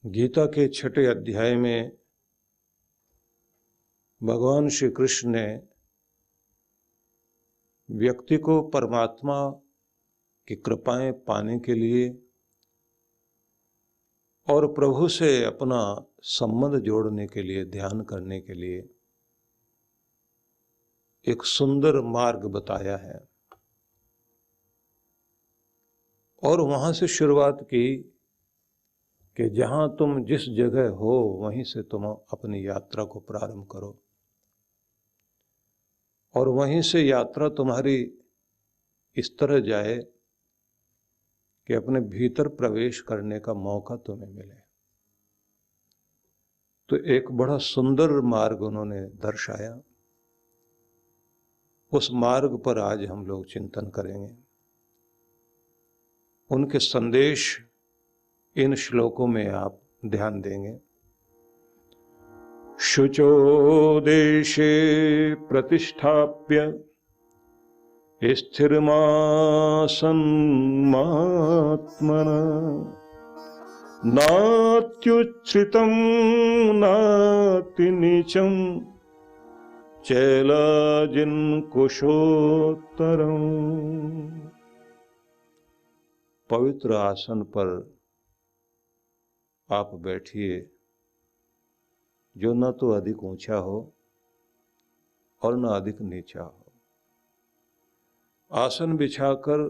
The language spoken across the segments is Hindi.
गीता के छठे अध्याय में भगवान श्री कृष्ण ने व्यक्ति को परमात्मा की कृपाएं पाने के लिए और प्रभु से अपना संबंध जोड़ने के लिए, ध्यान करने के लिए एक सुंदर मार्ग बताया है। और वहां से शुरुआत की कि जहां तुम जिस जगह हो वहीं से तुम अपनी यात्रा को प्रारंभ करो और वहीं से यात्रा तुम्हारी इस तरह जाए कि अपने भीतर प्रवेश करने का मौका तुम्हें मिले। तो एक बड़ा सुंदर मार्ग उन्होंने दर्शाया। उस मार्ग पर आज हम लोग चिंतन करेंगे। उनके संदेश इन श्लोकों में आप ध्यान देंगे। शुचो देशे प्रतिष्ठाप्य स्थिरमासन्मात्मना नात्युच्छ्रितं नातिनीचं चैलाजिन्कुशोत्तरम्। पवित्र आसन पर आप बैठिए जो न तो अधिक ऊंचा हो और न अधिक नीचा हो। आसन बिछाकर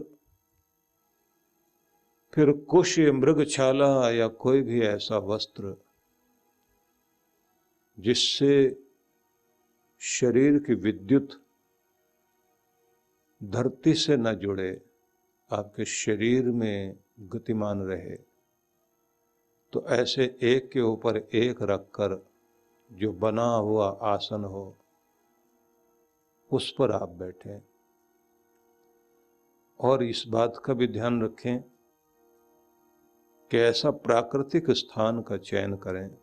फिर कुश या मृगछाला या कोई भी ऐसा वस्त्र जिससे शरीर की विद्युत धरती से न जुड़े, आपके शरीर में गतिमान रहे, तो ऐसे एक के ऊपर एक रखकर जो बना हुआ आसन हो उस पर आप बैठें। और इस बात का भी ध्यान रखें कि ऐसा प्राकृतिक स्थान का चयन करें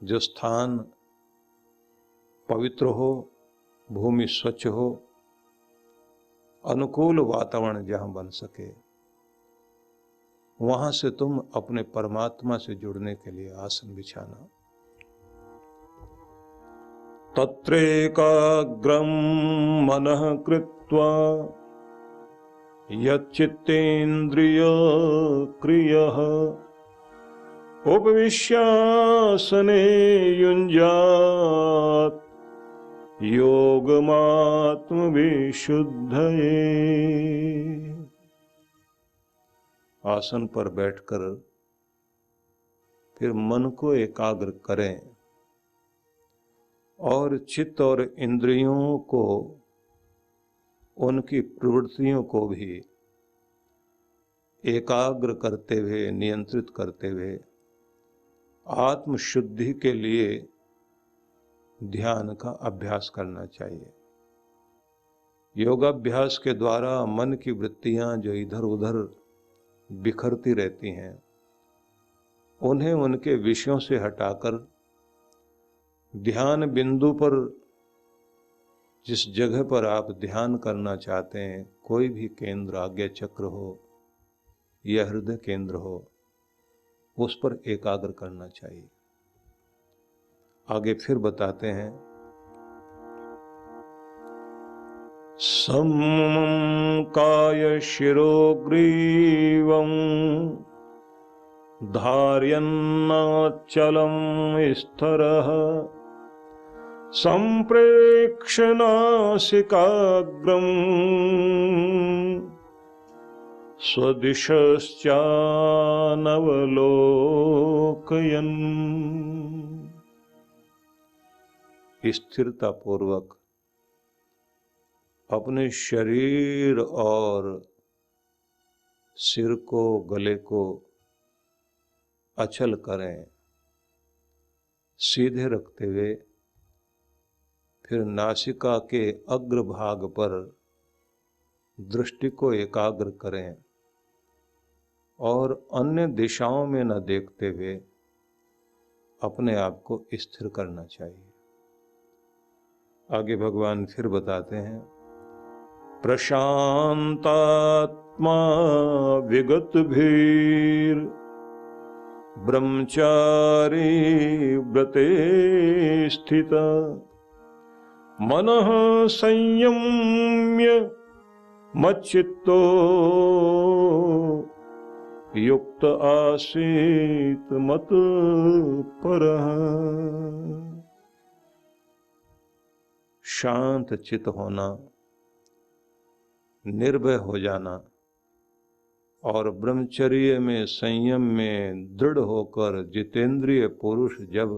जो स्थान पवित्र हो, भूमि स्वच्छ हो, अनुकूल वातावरण जहां बन सके, वहां से तुम अपने परमात्मा से जुड़ने के लिए आसन बिछाना। तत्रैकाग्रं मनः कृत्वा यच्चित्तेन्द्रियक्रियः उपविश्यासने युञ्जात् योगमात्मविशुद्धये। आसन पर बैठकर फिर मन को एकाग्र करें और चित्त और इंद्रियों को, उनकी प्रवृत्तियों को भी एकाग्र करते हुए, नियंत्रित करते हुए आत्मशुद्धि के लिए ध्यान का अभ्यास करना चाहिए। योगाभ्यास के द्वारा मन की वृत्तियां जो इधर उधर बिखरती रहती हैं, उन्हें उनके विषयों से हटाकर ध्यान बिंदु पर, जिस जगह पर आप ध्यान करना चाहते हैं, कोई भी केंद्र, आज्ञा चक्र हो या हृदय केंद्र हो, उस पर एकाग्र करना चाहिए। आगे फिर बताते हैं, समं काय शिरोग्रीवं धारयन्नचलं स्थरः संप्रेक्ष्य नासिकाग्रं स्वदिशश्चानवलोकयन्। स्थिरता पूर्वक अपने शरीर और सिर को, गले को अचल करें, सीधे रखते हुए फिर नासिका के अग्रभाग पर दृष्टि को एकाग्र करें और अन्य दिशाओं में न देखते हुए अपने आप को स्थिर करना चाहिए। आगे भगवान फिर बताते हैं, प्रशांतात्मा विगत भीर ब्रह्मचारी व्रते स्थित मनः संयम्य मच्चित्तो युक्त आसीत मत परः। शांत चित होना, निर्भय हो जाना और ब्रह्मचर्य में संयम में दृढ़ होकर जितेंद्रिय पुरुष जब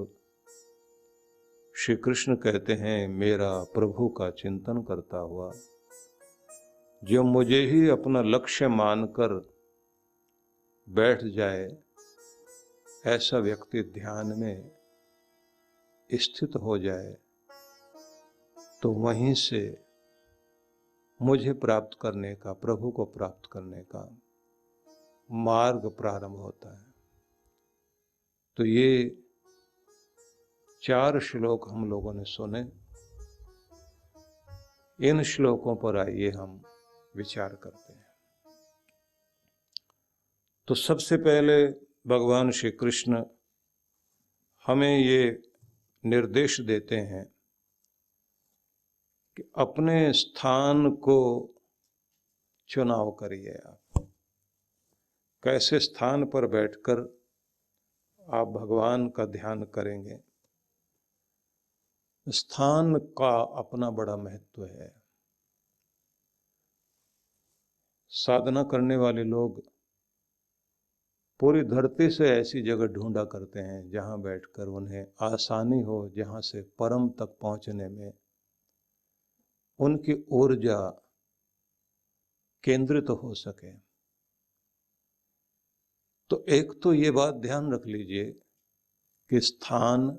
श्री कृष्ण कहते हैं मेरा प्रभु का चिंतन करता हुआ, जो मुझे ही अपना लक्ष्य मानकर बैठ जाए, ऐसा व्यक्ति ध्यान में स्थित हो जाए, तो वहीं से मुझे प्राप्त करने का, प्रभु को प्राप्त करने का मार्ग प्रारंभ होता है। तो ये 4 श्लोक हम लोगों ने सुने। इन श्लोकों पर आइए हम विचार करते हैं। तो सबसे पहले भगवान श्री कृष्ण हमें ये निर्देश देते हैं कि अपने स्थान को चुनाव करिए। आप कैसे स्थान पर बैठकर आप भगवान का ध्यान करेंगे। स्थान का अपना बड़ा महत्व है। साधना करने वाले लोग पूरी धरती से ऐसी जगह ढूंढा करते हैं जहां बैठकर उन्हें आसानी हो, जहां से परम तक पहुंचने में उनकी ऊर्जा केंद्रित हो सके। तो एक तो ये बात ध्यान रख लीजिए कि स्थान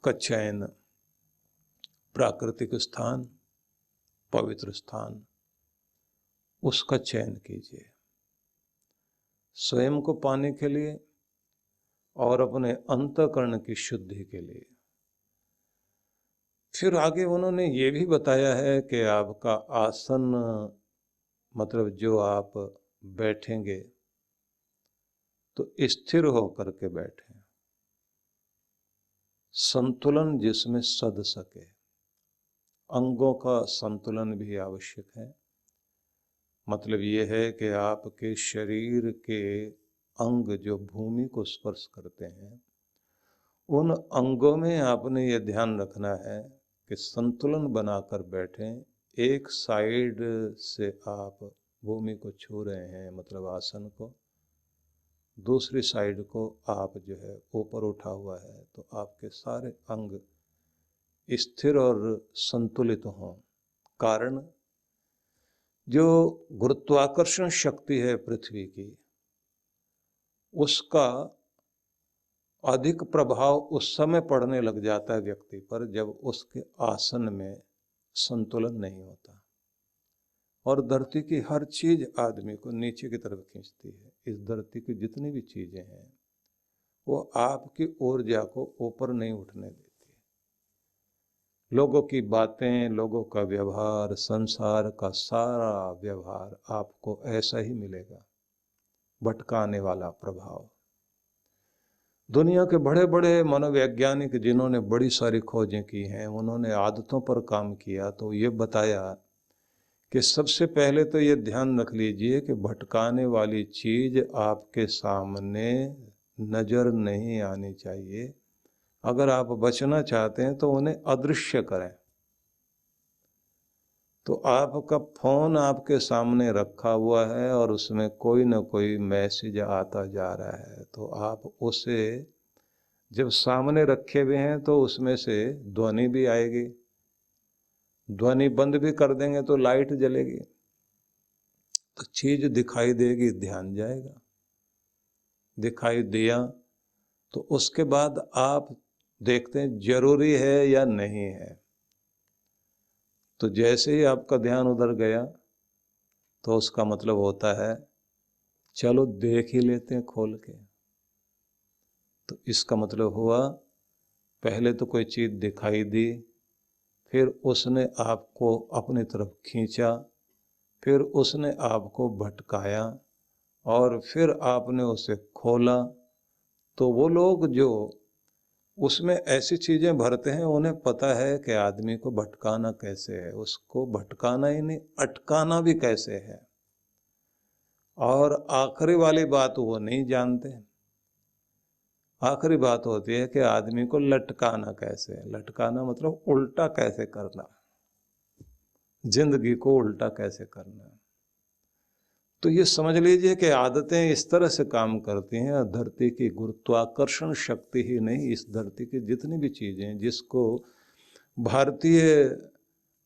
का चयन, प्राकृतिक स्थान, पवित्र स्थान, उसका चयन कीजिए स्वयं को पाने के लिए और अपने अंतःकरण की शुद्धि के लिए। फिर आगे उन्होंने ये भी बताया है कि आपका आसन, मतलब जो आप बैठेंगे तो स्थिर होकर के बैठें, संतुलन जिसमें सध सके। अंगों का संतुलन भी आवश्यक है। मतलब ये है कि आपके शरीर के अंग जो भूमि को स्पर्श करते हैं, उन अंगों में आपने ये ध्यान रखना है कि संतुलन बनाकर बैठें। एक साइड से आप भूमि को छू रहे हैं, मतलब आसन को, दूसरी साइड को आप जो है ऊपर उठा हुआ है, तो आपके सारे अंग स्थिर और संतुलित हों। कारण जो गुरुत्वाकर्षण शक्ति है पृथ्वी की, उसका अधिक प्रभाव उस समय पड़ने लग जाता है व्यक्ति पर जब उसके आसन में संतुलन नहीं होता, और धरती की हर चीज आदमी को नीचे की तरफ खींचती है। इस धरती की जितनी भी चीजें हैं वो आपकी ऊर्जा को ऊपर नहीं उठने देती। लोगों की बातें, लोगों का व्यवहार, संसार का सारा व्यवहार आपको ऐसा ही मिलेगा, भटकाने वाला प्रभाव। दुनिया के बड़े बड़े मनोवैज्ञानिक जिन्होंने बड़ी सारी खोजें की हैं, उन्होंने आदतों पर काम किया, तो ये बताया कि सबसे पहले तो ये ध्यान रख लीजिए कि भटकाने वाली चीज आपके सामने नजर नहीं आनी चाहिए। अगर आप बचना चाहते हैं तो उन्हें अदृश्य करें। तो आपका फोन आपके सामने रखा हुआ है और उसमें कोई ना कोई मैसेज आता जा रहा है, तो आप उसे जब सामने रखे हुए हैं तो उसमें से ध्वनि भी आएगी। ध्वनि बंद भी कर देंगे तो लाइट जलेगी, तो चीज दिखाई देगी, ध्यान जाएगा। दिखाई दिया तो उसके बाद आप देखते हैं जरूरी है या नहीं है। तो जैसे ही आपका ध्यान उधर गया तो उसका मतलब होता है चलो देख ही लेते हैं खोल के। तो इसका मतलब हुआ पहले तो कोई चीज दिखाई दी, फिर उसने आपको अपनी तरफ खींचा, फिर उसने आपको भटकाया, और फिर आपने उसे खोला तो वो लोग जो उसमें ऐसी चीजें भरते हैं, उन्हें पता है कि आदमी को भटकाना कैसे है, उसको भटकाना ही नहीं अटकाना भी कैसे है। और आखिरी वाली बात वो नहीं जानते। आखिरी बात होती है कि आदमी को लटकाना कैसे है। लटकाना मतलब उल्टा कैसे करना, जिंदगी को उल्टा कैसे करना। तो ये समझ लीजिए कि आदतें इस तरह से काम करती हैं। धरती की गुरुत्वाकर्षण शक्ति ही नहीं, इस धरती की जितनी भी चीजें, जिसको भारतीय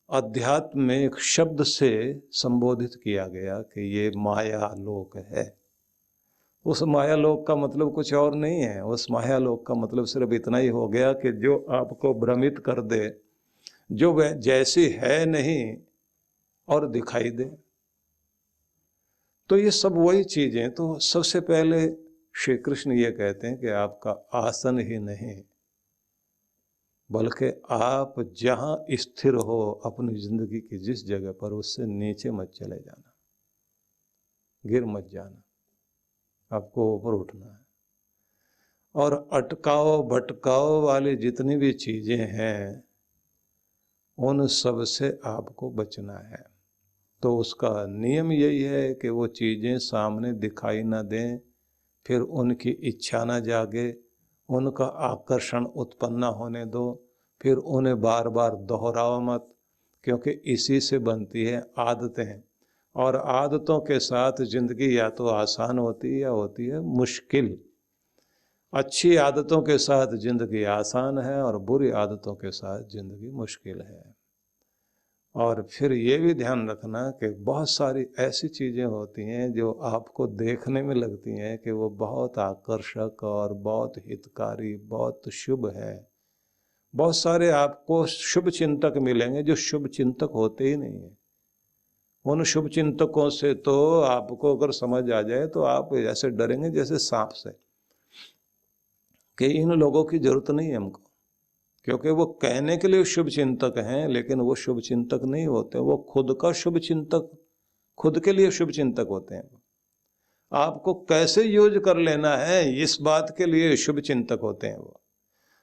अध्यात्म में एक शब्द से संबोधित किया गया कि ये माया लोक है, उस माया लोक का मतलब कुछ और नहीं है। उस माया लोक का मतलब सिर्फ इतना ही हो गया कि जो आपको भ्रमित कर दे, जो वह जैसी है नहीं और दिखाई दे। तो ये सब वही चीजें। तो सबसे पहले श्री कृष्ण ये कहते हैं कि आपका आसन ही नहीं, बल्कि आप जहां स्थिर हो अपनी जिंदगी की जिस जगह पर, उससे नीचे मत चले जाना, गिर मत जाना, आपको ऊपर उठना है। और अटकाओ भटकाओ वाली जितनी भी चीजें हैं, उन सब से आपको बचना है। तो उसका नियम यही है कि वो चीजें सामने दिखाई ना दें, फिर उनकी इच्छा ना जागे, उनका आकर्षण उत्पन्न ना होने दो, फिर उन्हें बार बार दोहराओ मत, क्योंकि इसी से बनती है आदतें। और आदतों के साथ जिंदगी या तो आसान होती है या होती है मुश्किल। अच्छी आदतों के साथ जिंदगी आसान है और बुरी आदतों के साथ जिंदगी मुश्किल है। और फिर ये भी ध्यान रखना कि बहुत सारी ऐसी चीज़ें होती हैं जो आपको देखने में लगती हैं कि वो बहुत आकर्षक और बहुत हितकारी, बहुत शुभ है। बहुत सारे आपको शुभ चिंतक मिलेंगे जो शुभ चिंतक होते ही नहीं है। उन शुभ चिंतकों से तो आपको अगर समझ आ जाए तो आप ऐसे डरेंगे जैसे सांप से, कि इन लोगों की जरूरत नहीं है हमको। क्योंकि वो कहने के लिए शुभ चिंतक हैं, लेकिन वो शुभ चिंतक नहीं होते। वो खुद का शुभ चिंतक, खुद के लिए शुभ चिंतक होते हैं। आपको कैसे यूज कर लेना है, इस बात के लिए शुभ चिंतक होते हैं वो।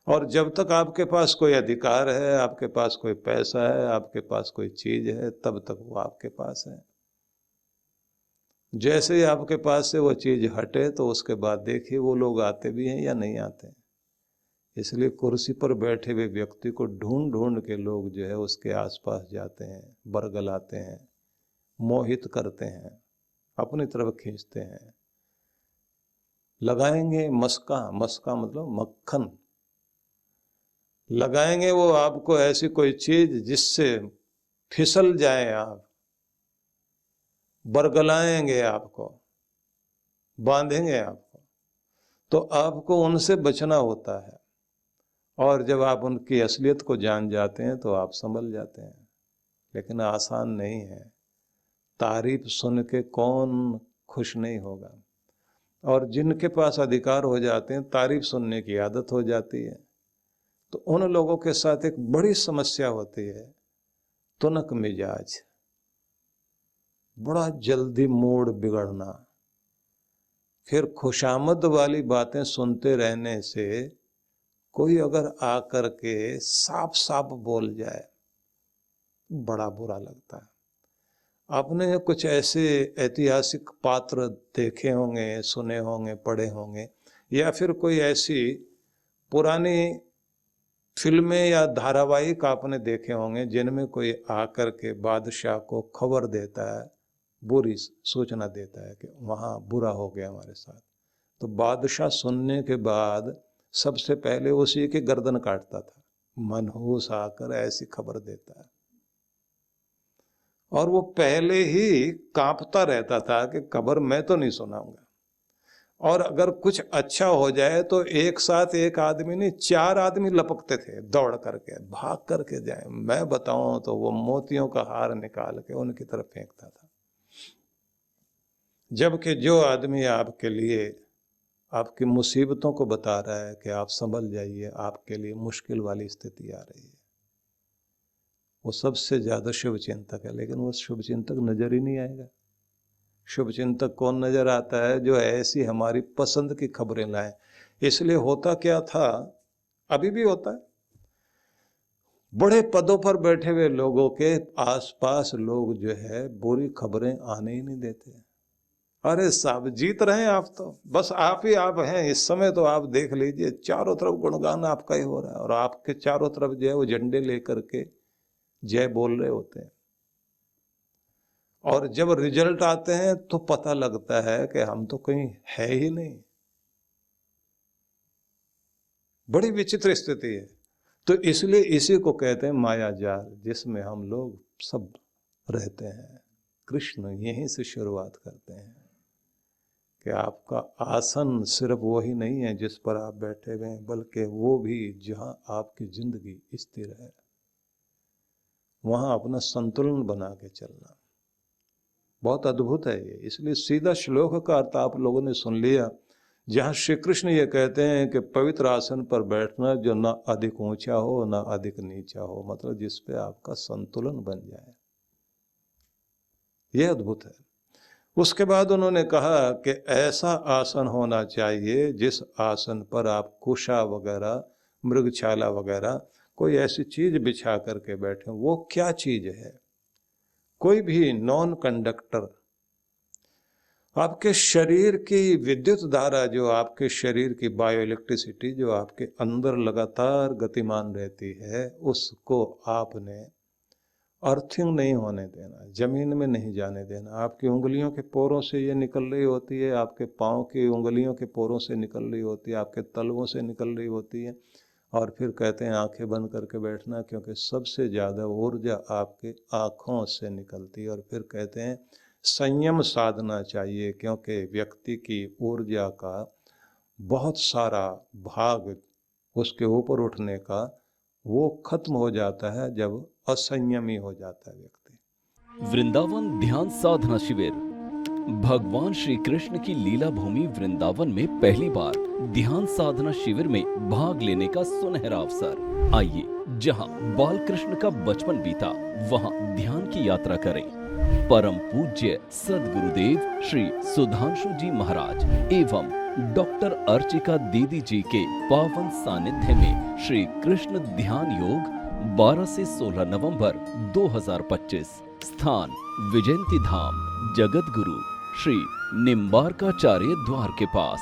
और जब तक आपके पास कोई अधिकार है, आपके पास कोई पैसा है, आपके पास कोई चीज है, तब तक वो आपके पास है। जैसे ही आपके पास से वो चीज हटे तो उसके बाद देखिए वो लोग आते भी हैं या नहीं आते। इसलिए कुर्सी पर बैठे हुए व्यक्ति को ढूंढ ढूंढ के लोग जो है उसके आसपास जाते हैं, बरगलाते हैं, मोहित करते हैं, अपनी तरफ खींचते हैं। लगाएंगे मस्का, मस्का मतलब मक्खन, लगाएंगे वो आपको ऐसी कोई चीज जिससे फिसल जाए आप, बरगलाएंगे आपको, बांधेंगे आपको। तो आपको उनसे बचना होता है। और जब आप उनकी असलियत को जान जाते हैं तो आप संभल जाते हैं। लेकिन आसान नहीं है। तारीफ सुन के कौन खुश नहीं होगा। और जिनके पास अधिकार हो जाते हैं, तारीफ सुनने की आदत हो जाती है। तो उन लोगों के साथ एक बड़ी समस्या होती है, तुनक मिजाज, बड़ा जल्दी मूड बिगड़ना। फिर खुशामद वाली बातें सुनते रहने से कोई अगर आकर के साफ साफ बोल जाए, बड़ा बुरा लगता है। आपने कुछ ऐसे ऐतिहासिक पात्र देखे होंगे, सुने होंगे, पढ़े होंगे, या फिर कोई ऐसी पुरानी फिल्में या धारावाहिक आपने देखे होंगे जिनमें कोई आकर के बादशाह को खबर देता है, बुरी सूचना देता है कि वहाँ बुरा हो गया हमारे साथ। तो बादशाह सुनने के बाद सबसे पहले उसी की गर्दन काटता था। मनहूस आकर ऐसी खबर देता है। और वो पहले ही कांपता रहता था कि खबर मैं तो नहीं सुनाऊंगा। और अगर कुछ अच्छा हो जाए तो एक साथ एक आदमी नहीं, 4 आदमी लपकते थे, दौड़ करके भाग करके जाए। मैं बताऊं तो वो मोतियों का हार निकाल के उनकी तरफ फेंकता था। जबकि जो आदमी आपके लिए आपकी मुसीबतों को बता रहा है कि आप संभल जाइए, आपके लिए मुश्किल वाली स्थिति आ रही है, वो सबसे ज्यादा शुभ चिंतक है। लेकिन वो शुभ चिंतक नजर ही नहीं आएगा। शुभ चिंतक कौन नजर आता है? जो ऐसी हमारी पसंद की खबरें लाए। इसलिए होता क्या था, अभी भी होता है, बड़े पदों पर बैठे हुए लोगों के आसपास लोग जो है बुरी खबरें आने ही नहीं देते। अरे साहब जीत रहे हैं आप, तो बस आप ही आप हैं इस समय, तो आप देख लीजिए चारों तरफ गुणगान आपका ही हो रहा है और आपके चारों तरफ जो है वो झंडे लेकर के जय बोल रहे होते हैं। और जब रिजल्ट आते हैं तो पता लगता है कि हम तो कहीं है ही नहीं। बड़ी विचित्र स्थिति है। तो इसलिए इसी को कहते हैं माया जाल, जिसमें हम लोग सब रहते हैं। कृष्ण यहीं से शुरुआत करते हैं कि आपका आसन सिर्फ वही नहीं है जिस पर आप बैठे हुए हैं, बल्कि वो भी जहां आपकी जिंदगी स्थिर है, वहां अपना संतुलन बना के चलना। बहुत अद्भुत है ये। इसलिए सीधा श्लोक का अर्थ आप लोगों ने सुन लिया, जहां श्री कृष्ण ये कहते हैं कि पवित्र आसन पर बैठना जो ना अधिक ऊंचा हो ना अधिक नीचा हो, मतलब जिस पे आपका संतुलन बन जाए, यह अद्भुत है। उसके बाद उन्होंने कहा कि ऐसा आसन होना चाहिए जिस आसन पर आप कुशा वगैरह, मृगछाला वगैरह कोई ऐसी चीज बिछा करके बैठे। वो क्या चीज है? कोई भी नॉन कंडक्टर, आपके शरीर की विद्युत धारा, जो आपके शरीर की बायो इलेक्ट्रिसिटी जो आपके अंदर लगातार गतिमान रहती है, उसको आपने अर्थिंग नहीं होने देना, जमीन में नहीं जाने देना। आपकी उंगलियों के पोरों से ये निकल रही होती है, आपके पाँव की उंगलियों के पोरों से निकल रही होती है, आपके तलवों से निकल रही होती है। और फिर कहते हैं आंखें बंद करके बैठना, क्योंकि सबसे ज़्यादा ऊर्जा आपके आँखों से निकलती है। और फिर कहते हैं संयम साधना चाहिए, क्योंकि व्यक्ति की ऊर्जा का बहुत सारा भाग उसके ऊपर उठने का वो खत्म हो जाता है जब असंयमी हो जाता है व्यक्ति। वृंदावन ध्यान साधना शिविर। भगवान श्री कृष्ण की लीला भूमि वृंदावन में पहली बार ध्यान साधना शिविर में भाग लेने का सुनहरा अवसर। आइए, जहां बाल कृष्ण का बचपन बीता, वहां ध्यान की यात्रा करें। परम पूज्य सद्गुरुदेव श्री सुधांशु जी महाराज एवं डॉक्टर अर्चिका दीदी जी के पावन सानिध्य में श्री कृष्ण ध्यान योग 12 से 16 नवंबर 2025। स्थान विजयंती धाम, जगत गुरु श्री निम्बारकाचार्य द्वार के पास,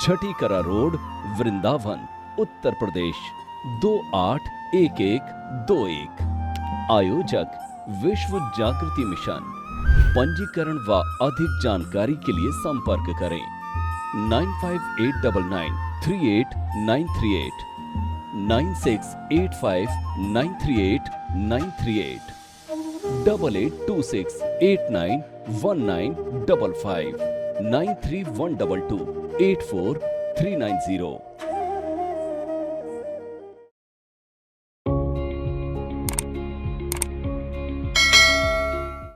छठी करा रोड, वृंदावन, उत्तर प्रदेश 281121। आयोजक विश्व जागृति मिशन। पंजीकरण व अधिक जानकारी के लिए संपर्क करें 9589938938 9685938938 8826891955 93122843990।